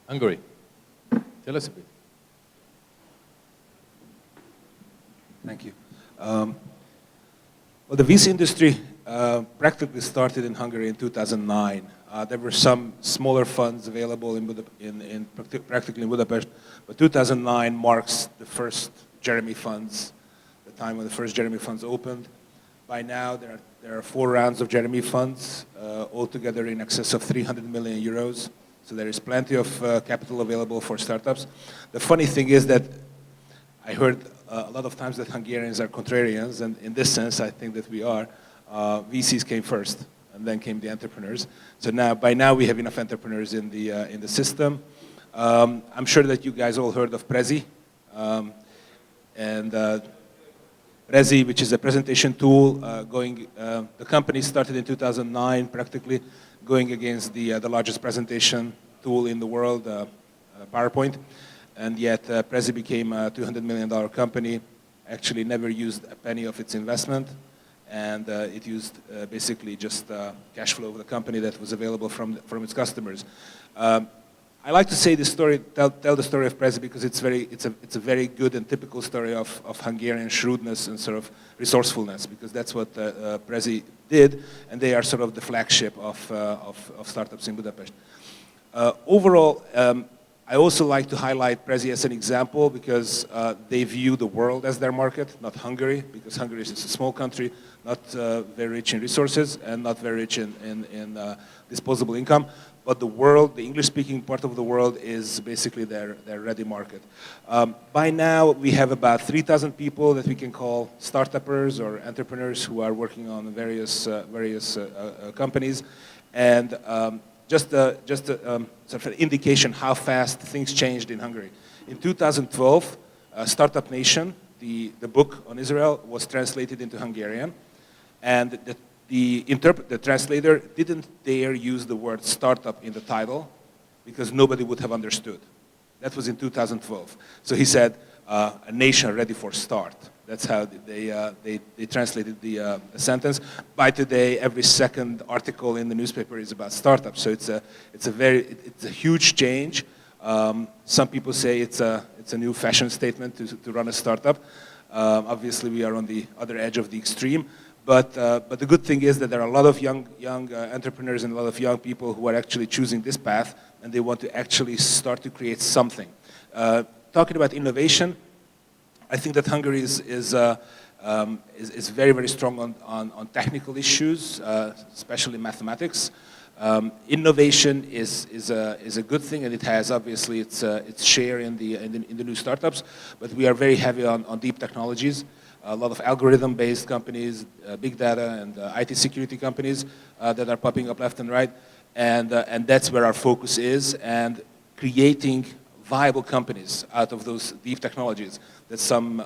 Hungary. Tell us a bit. Thank you. Well, the VC industry practically started in Hungary in 2009. There were some smaller funds available practically in Budapest, but 2009 marks the first Jeremy funds, the time when the first Jeremy funds opened. By now, there are 4 rounds of Jeremy funds, altogether in excess of 300 million euros. So there is plenty of capital available for startups. The funny thing is that I heard a lot of times that Hungarians are contrarians, and in this sense, I think that we are. VCs came first, and then came the entrepreneurs. So by now, we have enough entrepreneurs in the system. I'm sure that you guys all heard of Prezi, Prezi, which is a presentation tool. The company started in 2009, practically going against the largest presentation tool in the world, PowerPoint. And yet, Prezi became a $200 million company, actually never used a penny of its investment, and it used basically just cash flow of the company that was available from its customers. I like to say this story, tell the story of Prezi because it's a very good and typical story of Hungarian shrewdness and sort of resourcefulness, because that's what Prezi did, and they are sort of the flagship of startups in Budapest. Overall, I also like to highlight Prezi as an example because they view the world as their market, not Hungary, because Hungary is just a small country, not very rich in resources and not very rich in disposable income. But the world, the English-speaking part of the world, is basically their ready market. By now, we have about 3,000 people that we can call startuppers or entrepreneurs who are working on various companies. And just sort of an indication how fast things changed in Hungary. In 2012, Startup Nation, the book on Israel, was translated into Hungarian, and the translator didn't dare use the word startup in the title because nobody would have understood. That was in 2012. So he said, a nation ready for start. That's how they translated the sentence. By today, every second article in the newspaper is about startups. So it's a huge change. Some people say it's a new fashion statement to run a startup. Obviously, we are on the other edge of the extreme. But the good thing is that there are a lot of young entrepreneurs and a lot of young people who are actually choosing this path, and they want to actually start to create something. Talking about innovation, I think that Hungary is very, very strong on technical issues, especially mathematics. Innovation is a good thing, and it has obviously its share in the new startups. But we are very heavy on deep technologies. A lot of algorithm-based companies, big data, and IT security companies that are popping up left and right, and that's where our focus is, and creating viable companies out of those deep technologies that some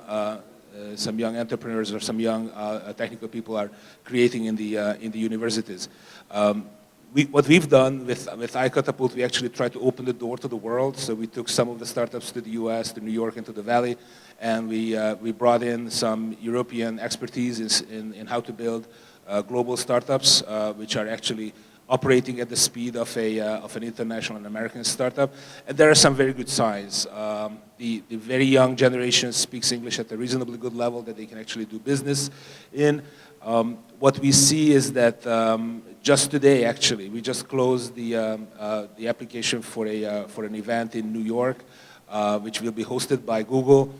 young entrepreneurs or some young technical people are creating in the universities. What we've done with iCatapult, we actually tried to open the door to the world. So we took some of the startups to the US, to New York, and to the Valley, and we brought in some European expertise in how to build global startups, which are actually operating at the speed of an international and American startup. And there are some very good signs. The very young generation speaks English at a reasonably good level that they can actually do business in. What we see is that just today, actually, we just closed the application for an event in New York, which will be hosted by Google.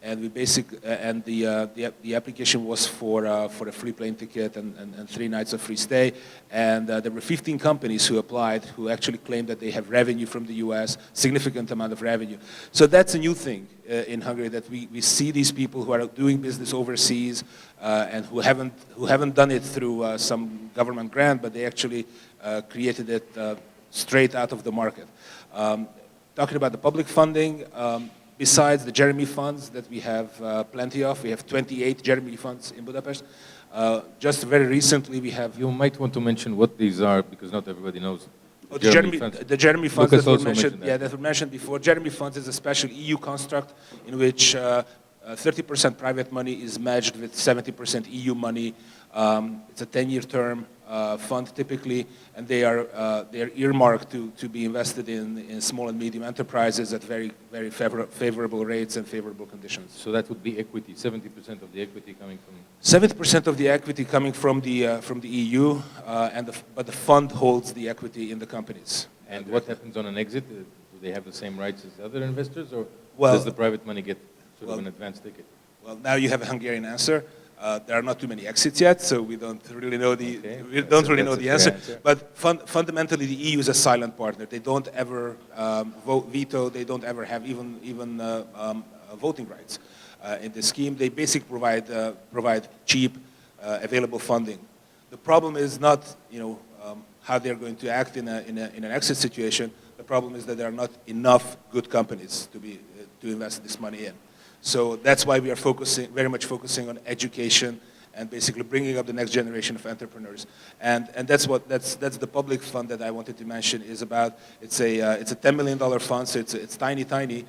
And the application was for a free plane ticket and 3 nights of free stay. And there were 15 companies who applied who actually claimed that they have revenue from the US, significant amount of revenue. So that's a new thing in Hungary, that we see these people who are doing business overseas and who haven't done it through some government grant, but they actually created it straight out of the market. Talking about the public funding, besides the Jeremy funds that we have plenty of, we have 28 Jeremy funds in Budapest. Just very recently we have... You might want to mention what these are, because not everybody knows. The Jeremy funds that were mentioned before. Jeremy funds is a special EU construct in which 30% private money is matched with 70% EU money. It's a 10-year term fund typically, and they are earmarked to be invested in small and medium enterprises at very favorable rates and favorable conditions. So that would be equity, 70% of the equity coming from... 70% of the equity coming from the EU, but the fund holds the equity in the companies. And what happens on an exit? Do they have the same rights as other investors, or Well, does the private money get sort of an advance ticket? Well, now you have a Hungarian answer. There are not too many exits yet, so we don't really know the answer. But fundamentally, the EU is a silent partner. They don't ever veto. They don't ever have even voting rights in the scheme. They basically provide cheap, available funding. The problem is not how they're going to act in an exit situation. The problem is that there are not enough good companies to invest this money in. So that's why we are very much focusing on education and basically bringing up the next generation of entrepreneurs. And that's the public fund that I wanted to mention is about. It's a $10 million fund, so it's tiny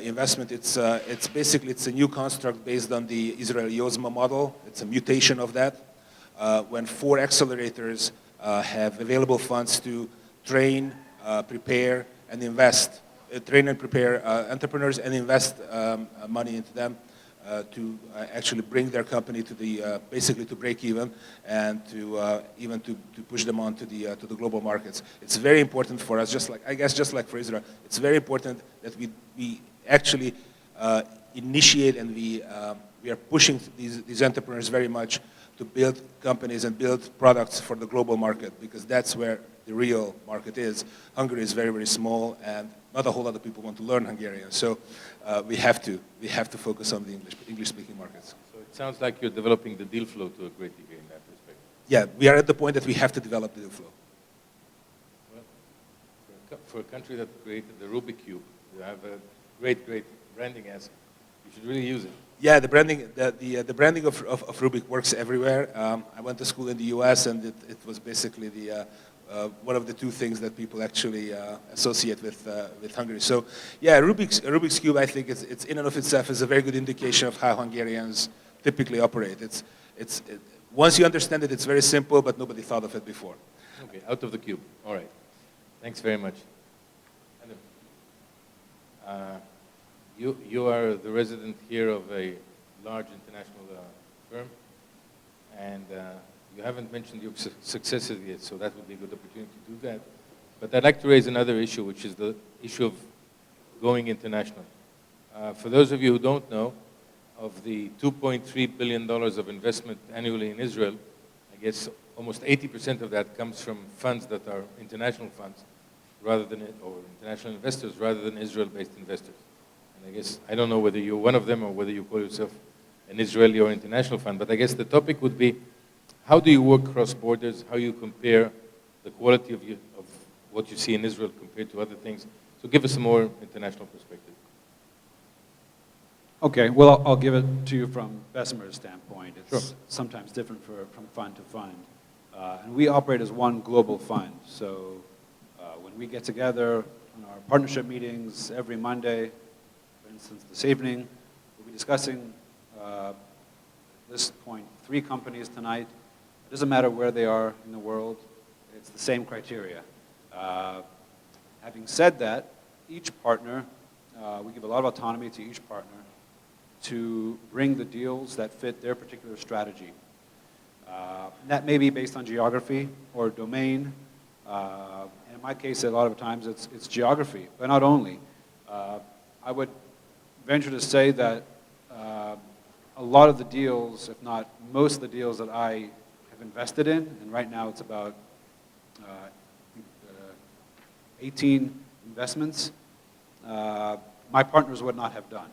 investment. It's a new construct based on the Israeli Yozma model. It's a mutation of that. When 4 accelerators have available funds to train, prepare, and invest. Train and prepare entrepreneurs and invest money into them to actually bring their company to basically to break even and even to push them on to the global markets. It's very important for us, just like for Israel. It's very important that we actually initiate and we are pushing these entrepreneurs very much to build companies and build products for the global market, because that's where the real market is. Hungary is very small, and not a whole lot of people want to learn Hungarian. So we have to focus on the English-speaking markets. So it sounds like you're developing the deal flow to a great degree in that respect. Yeah, we are at the point that we have to develop the deal flow. Well, for a country that created the Rubik Cube, you have a great branding asset. You should really use it. Yeah, the branding of Rubik works everywhere. I went to school in the U.S. and it was basically one of the 2 things that people actually associate with Hungary. So, yeah, Rubik's Cube, I think it's in and of itself is a very good indication of how Hungarians typically operate. Once you understand it, it's very simple, but nobody thought of it before. Okay, out of the cube. All right. Thanks very much. You are the resident here of a large international firm, and you haven't mentioned your successes yet, so that would be a good opportunity to do that. But I'd like to raise another issue, which is the issue of going international. For those of you who don't know, of the $2.3 billion of investment annually in Israel, I guess almost 80% of that comes from funds that are international funds, or international investors, rather than Israel-based investors. And I guess, I don't know whether you're one of them or whether you call yourself an Israeli or international fund, but I guess the topic would be, how do you work cross borders? How you compare the quality of what you see in Israel compared to other things? So give us a more international perspective. Okay, well, I'll give it to you from Bessemer's standpoint. It's Sure. sometimes different from fund to fund. And we operate as one global fund. So when we get together on our partnership meetings every Monday, for instance, this evening, we'll be discussing, at this point, 3 companies tonight. It doesn't matter where they are in the world. It's the same criteria. Having said that, each partner, we give a lot of autonomy to each partner to bring the deals that fit their particular strategy. That may be based on geography or domain. And in my case, a lot of times it's geography, but not only. I would venture to say that a lot of the deals, if not most of the deals that I have invested in, and right now it's about 18 investments, my partners would not have done.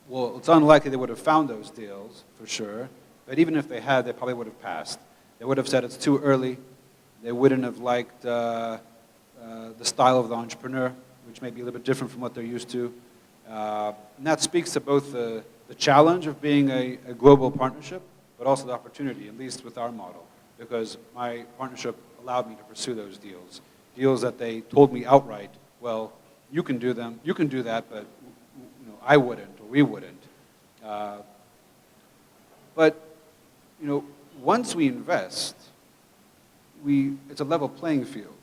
Well, it's unlikely they would have found those deals, for sure, but even if they had, they probably would have passed. They would have said it's too early. They wouldn't have liked the style of the entrepreneur, which may be a little bit different from what they're used to. And that speaks to both the challenge of being a global partnership, but also the opportunity, at least with our model, because my partnership allowed me to pursue those deals that they told me outright, well, you can do them, you can do that, but I wouldn't, or we wouldn't. But, once we invest, it's a level playing field.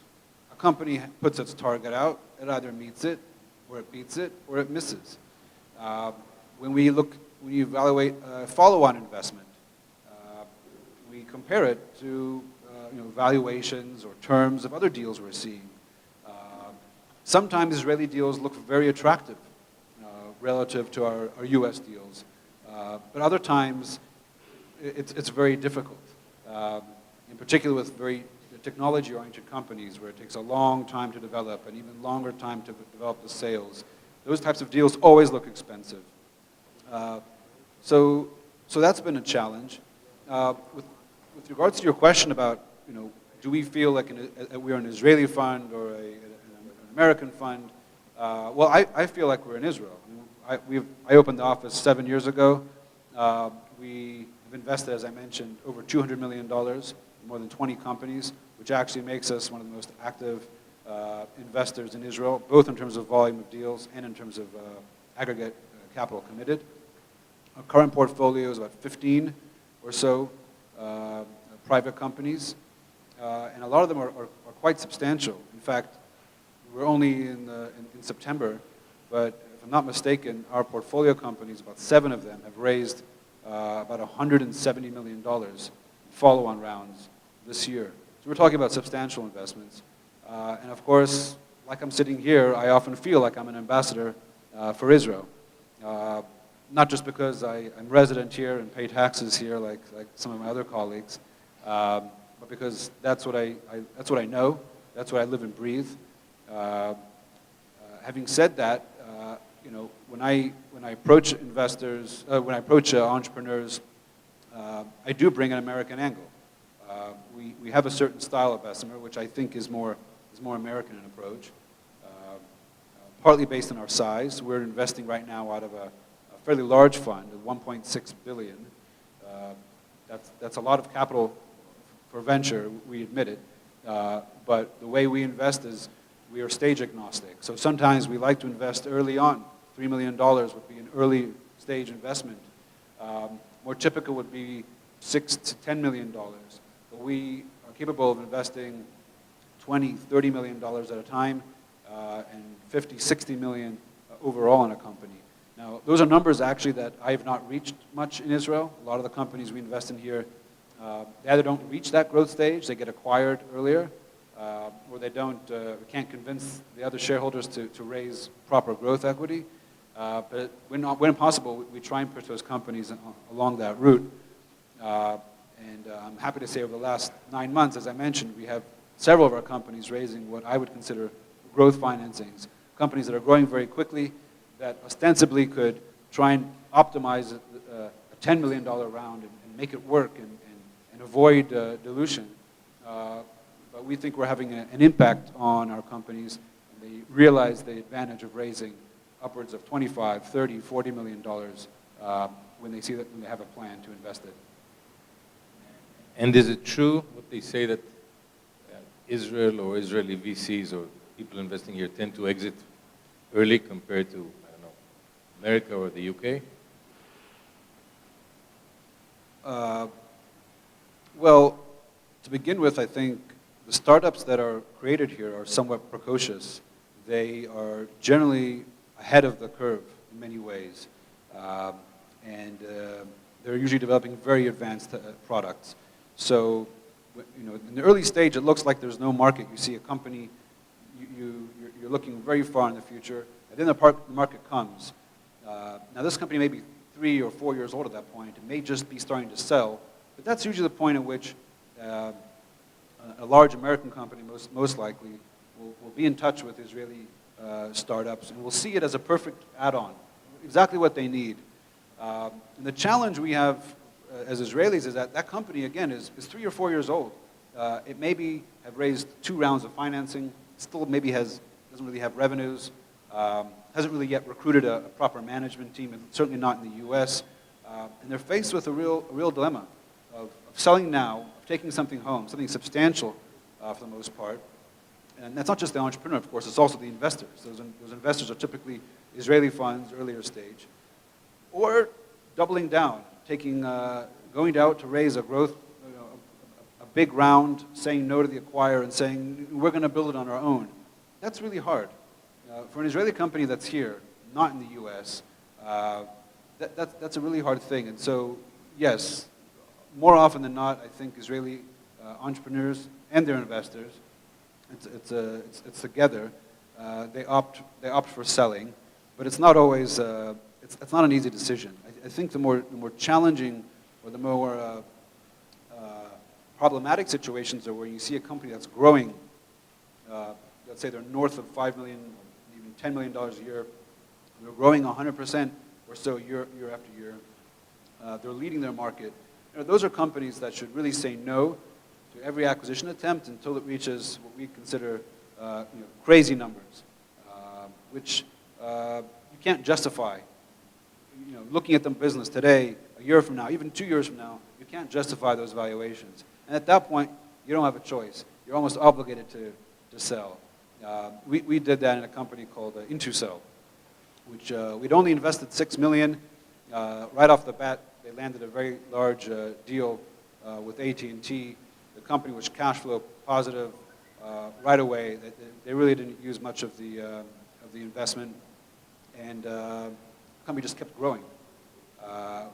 A company puts its target out, it either meets it, or it beats it, or it misses. When we evaluate follow-on investment, we compare it to valuations or terms of other deals we're seeing. Sometimes Israeli deals look very attractive relative to our US deals, but other times it's very difficult, in particular with very technology-oriented companies where it takes a long time to develop and even longer time to develop the sales. Those types of deals always look expensive. So that's been a challenge. With regards to your question about, do we feel like we're an Israeli fund or an American fund? Well, I feel like we're in Israel. I opened the office 7 years ago. We have invested, as I mentioned, over $200 million in more than 20 companies, which actually makes us one of the most active investors in Israel, both in terms of volume of deals and in terms of aggregate capital committed. Our current portfolio is about 15 or so private companies, and a lot of them are quite substantial. In fact, we're only in September, but if I'm not mistaken, our portfolio companies, about 7 of them, have raised about $170 million in follow-on rounds this year. So we're talking about substantial investments. And of course, like I'm sitting here, I often feel like I'm an ambassador for Israel. Not just because I'm resident here and pay taxes here like some of my other colleagues, but because that's what I know, that's what I live and breathe. Having said that, when I approach investors, when I approach entrepreneurs, I do bring an American angle. We have a certain style of Bessemer, which I think is more American in approach, partly based on our size. We're investing right now out of a fairly large fund of $1.6 billion. That's a lot of capital for venture, we admit it. But the way we invest is we are stage agnostic. So sometimes we like to invest early on. $3 million would be an early stage investment. More typical would be $6 to $10 million. But we are capable of investing $20, $30 million at a time, and 50, 60 million overall in a company. Now, those are numbers actually that I have not reached much in Israel. A lot of the companies we invest in here, they either don't reach that growth stage, they get acquired earlier, or they can't convince the other shareholders to raise proper growth equity. But when possible, we try and push those companies along that route. And I'm happy to say over the last 9 months, as I mentioned, we have several of our companies raising what I would consider growth financings, companies that are growing very quickly, that ostensibly could try and optimize a $10 million round and make it work and avoid dilution. But we think we're having an impact on our companies, and they realize the advantage of raising upwards of $25, $30, $40 million when they see that when they have a plan to invest it. And is it true what they say that Israel or Israeli VCs or people investing here tend to exit early compared to, I don't know, America or the UK? Well, to begin with, I think the startups that are created here are somewhat precocious. They are generally ahead of the curve in many ways. And they're usually developing very advanced products. So, in the early stage, it looks like there's no market. You see a company, you're looking very far in the future, and then the market comes. Now, this company may be 3 or 4 years old at that point. It may just be starting to sell, but that's usually the point at which a large American company, most likely, will be in touch with Israeli startups, and will see it as a perfect add-on, exactly what they need. And the challenge we have as Israelis is that that company, again, is 3 or 4 years old. It maybe have raised 2 rounds of financing, still maybe doesn't really have revenues, hasn't really yet recruited a proper management team, and certainly not in the US. And they're faced with a real dilemma of selling now, of taking something home, something substantial for the most part, And that's not just the entrepreneur, of course, it's also the investors. Those investors are typically Israeli funds, earlier stage, or doubling down, going out to raise a big round, saying no to the acquirer and saying, we're going to build it on our own. That's really hard. For an Israeli company that's here, not in the US, that's a really hard thing. And so, yes, more often than not, I think Israeli entrepreneurs and their investors, it's together. They opt for selling, but it's not always it's not an easy decision. I think the more challenging or the more problematic situations are where you see a company that's growing. Let's say they're north of $5 million, even $10 million a year. They're growing 100% or so year after year. They're leading their market. Those are companies that should really say no to every acquisition attempt until it reaches what we consider crazy numbers, which you can't justify. Looking at the business today, a year from now, even 2 years from now, you can't justify those valuations. And at that point, you don't have a choice. You're almost obligated to sell. We did that in a company called IntuCell, which we'd only invested $6 million. Right off the bat, they landed a very large deal with AT&T. The company was cash flow positive right away. They really didn't use much of the investment, and the company just kept growing.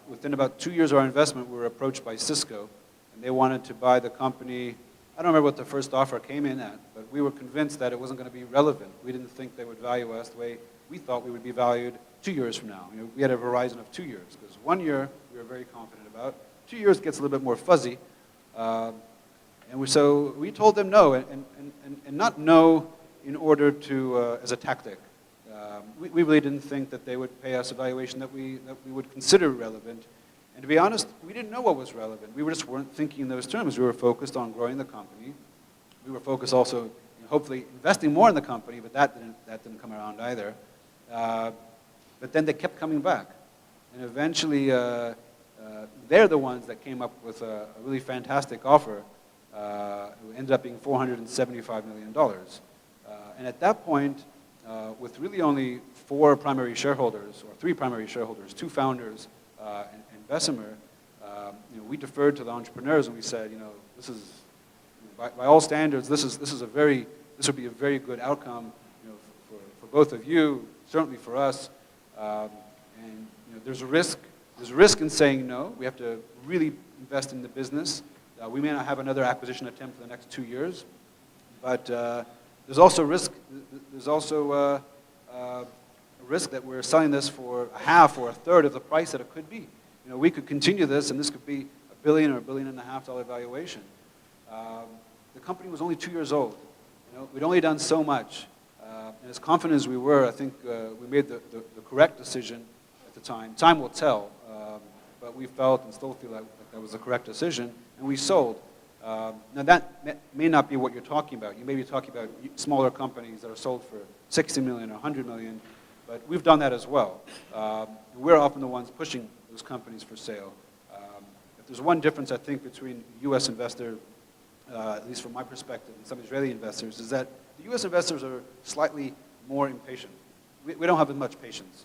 Within about 2 years of our investment, we were approached by Cisco, and they wanted to buy the company. I don't remember what the first offer came in at, but we were convinced that it wasn't going to be relevant. We didn't think they would value us the way we thought we would be valued 2 years from now. We had a horizon of 2 years, because 1 year we were very confident about. 2 years gets a little bit more fuzzy. So we told them no, and not no in order to, as a tactic. We really didn't think that they would pay us a valuation that we would consider relevant. And to be honest, we didn't know what was relevant. We just weren't thinking in those terms. We were focused on growing the company. We were focused also, hopefully, investing more in the company, but that didn't come around either. But then they kept coming back. And eventually, they're the ones that came up with a really fantastic offer. It ended up being $475 million. And at that point, with really only 4 primary shareholders, or 3 primary shareholders, 2 founders, and Bessemer, we deferred to the entrepreneurs and we said, this is, by all standards, this would be a very good outcome, for both of you, certainly for us. And there's a risk in saying no. We have to really invest in the business. We may not have another acquisition attempt for the next 2 years, but there's also risk. There's also a risk that we're selling this for a half or a third of the price that it could be. We could continue this, and this could be $1 billion or $1.5 billion valuation. The company was only 2 years old. We'd only done so much, and as confident as we were, I think we made the correct decision at the time. Time will tell, but we felt and still feel like that was the correct decision, and we sold. Now that may not be what you're talking about. You may be talking about smaller companies that are sold for 60 million or 100 million, but we've done that as well. We're often the ones pushing those companies for sale. If there's one difference, I think, between U.S. investor, at least from my perspective, and some Israeli investors, is that the U.S. investors are slightly more impatient. We don't have as much patience.